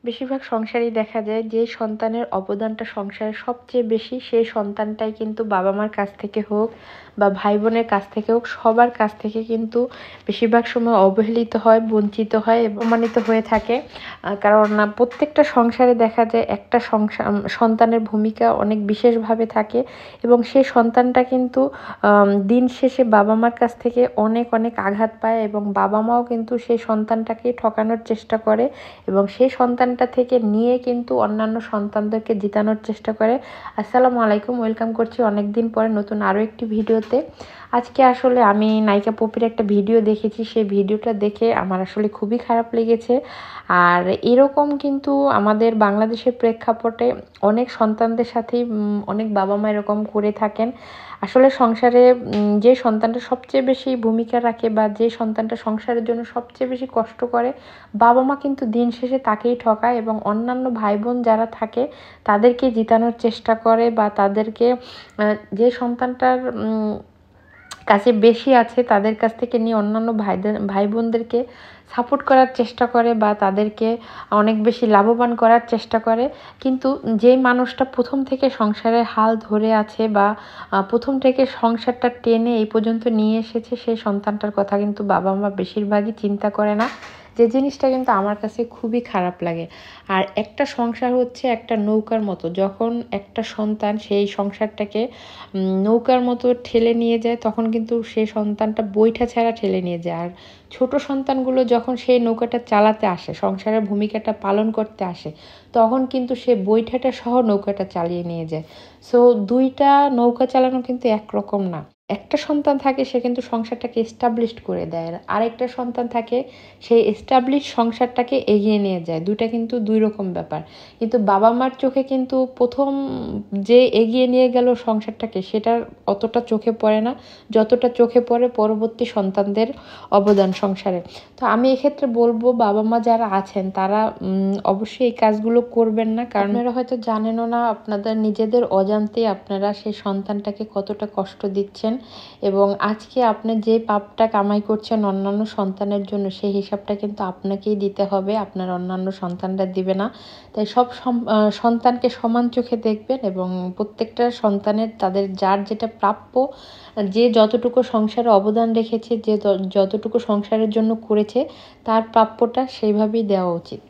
বেশিরভাগ সংসারেই দেখা যায় যে সন্তানের অবদানটা সংসারে সবচেয়ে বেশি, সেই সন্তানটাই কিন্তু বাবা মার কাছ থেকে হোক বা ভাই বোনের কাছ থেকে হোক, সবার কাছ থেকে কিন্তু বেশিরভাগ সময় অবহেলিত হয়, বঞ্চিত হয়, অপমানিত হয়ে থাকে। কারণ প্রত্যেকটা সংসারে দেখা যায় একটা সন্তানের ভূমিকা অনেক বিশেষভাবে থাকে এবং সেই সন্তানটা কিন্তু দিন শেষে বাবা মার কাছ থেকে অনেক অনেক আঘাত পায় এবং বাবা মাও কিন্তু সেই সন্তানটাকে ঠকানোর চেষ্টা করে এবং সেই সন্তানটা থেকে নিয়ে কিন্তু অন্যান্য সন্তানদেরকে জিতানোর চেষ্টা করে। আসসালামু আলাইকুম, ওয়েলকাম করছি অনেকদিন পরে নতুন আরও একটি ভিডিওতে। আজকে আসলে আমি নায়িকা পপির একটা ভিডিও দেখেছি, সেই ভিডিওটা দেখে আমার আসলে খুবই খারাপ লেগেছে। আর এরকম কিন্তু আমাদের বাংলাদেশের প্রেক্ষাপটে অনেক সন্তানদের সাথেই অনেক বাবা মা এরকম করে থাকেন। আসলে সংসারে যে সন্তানটা সবচেয়ে বেশি ভূমিকা রাখে বা যে সন্তানটা সংসারের জন্য সবচেয়ে বেশি কষ্ট করে, বাবা মা কিন্তু দিন শেষে তাকেই ঠকায় এবং অন্যান্য ভাই বোন যারা থাকে তাদেরকে জিতানোর চেষ্টা করে বা তাদেরকে যে সন্তানটার কাছে বেশি আছে তাদের কাছ থেকে নিয়ে অন্যান্য ভাই বোনদেরকে সাপোর্ট করার চেষ্টা করে বা তাদেরকে অনেক বেশি লাভবান করার চেষ্টা করে। কিন্তু যেই মানুষটা প্রথম থেকে সংসারের হাল ধরে আছে বা প্রথম থেকে সংসারটা টেনে এই পর্যন্ত নিয়ে এসেছে, সেই সন্তানটার কথা কিন্তু বাবা মা বেশিরভাগই চিন্তা করে না, যে জিনিসটা কিন্তু আমার কাছে খুবই খারাপ লাগে। আর একটা সংসার হচ্ছে একটা নৌকার মতো, যখন একটা সন্তান সেই সংসারটাকে নৌকার মতো ঠেলে নিয়ে যায় তখন কিন্তু সেই সন্তানটা বৈঠা ছাড়া ঠেলে নিয়ে যায়। আর ছোট সন্তানগুলো যখন সেই নৌকাটা চালাতে আসে, সংসারের ভূমিকাটা পালন করতে আসে, তখন কিন্তু সে বৈঠাটা সহ নৌকাটা চালিয়ে নিয়ে যায়। সো দুইটা নৌকা চালানো কিন্তু একরকম না। একটা সন্তান থাকে সে কিন্তু সংসারটাকে এস্টাবলিশড করে দেয়, আর আরেকটা সন্তান থাকে সেই এস্টাবলিশ সংসারটাকে এগিয়ে নিয়ে যায়। দুইটা কিন্তু দুই রকম ব্যাপার। কিন্তু বাবা মার চোখে কিন্তু প্রথম যে এগিয়ে নিয়ে গেল সংসারটাকে, সেটা অতটা চোখে পড়ে না যতটা চোখে পড়ে পরবর্তী সন্তানদের অবদান সংসারে। তো আমি এক্ষেত্রে বলবো বাবা মা যারা আছেন তারা অবশ্যই এই কাজগুলো করবেন না, কারণ আপনারা হয়তো জানেনও না আপনাদের নিজেদের অজান্তেই আপনারা সেই সন্তানটাকে কতটা কষ্ট দিচ্ছেন এবং আজকে আপনি যে পাপটা কামাই করছেন অন্যান্য সন্তানের জন্য, সেই হিসাবটা কিন্তু আপনাকেই দিতে হবে, আপনার অন্যান্য সন্তানরা দিবে না। তাই সব সন্তানকে সমান চোখে দেখবেন এবং প্রত্যেকটা সন্তানের তাদের যার যেটা প্রাপ্য, যে যতটুকু সংসারে অবদান রেখেছে, যে যতটুকু সংসারের জন্য করেছে, তার প্রাপ্যটা সেইভাবেই দেওয়া উচিত।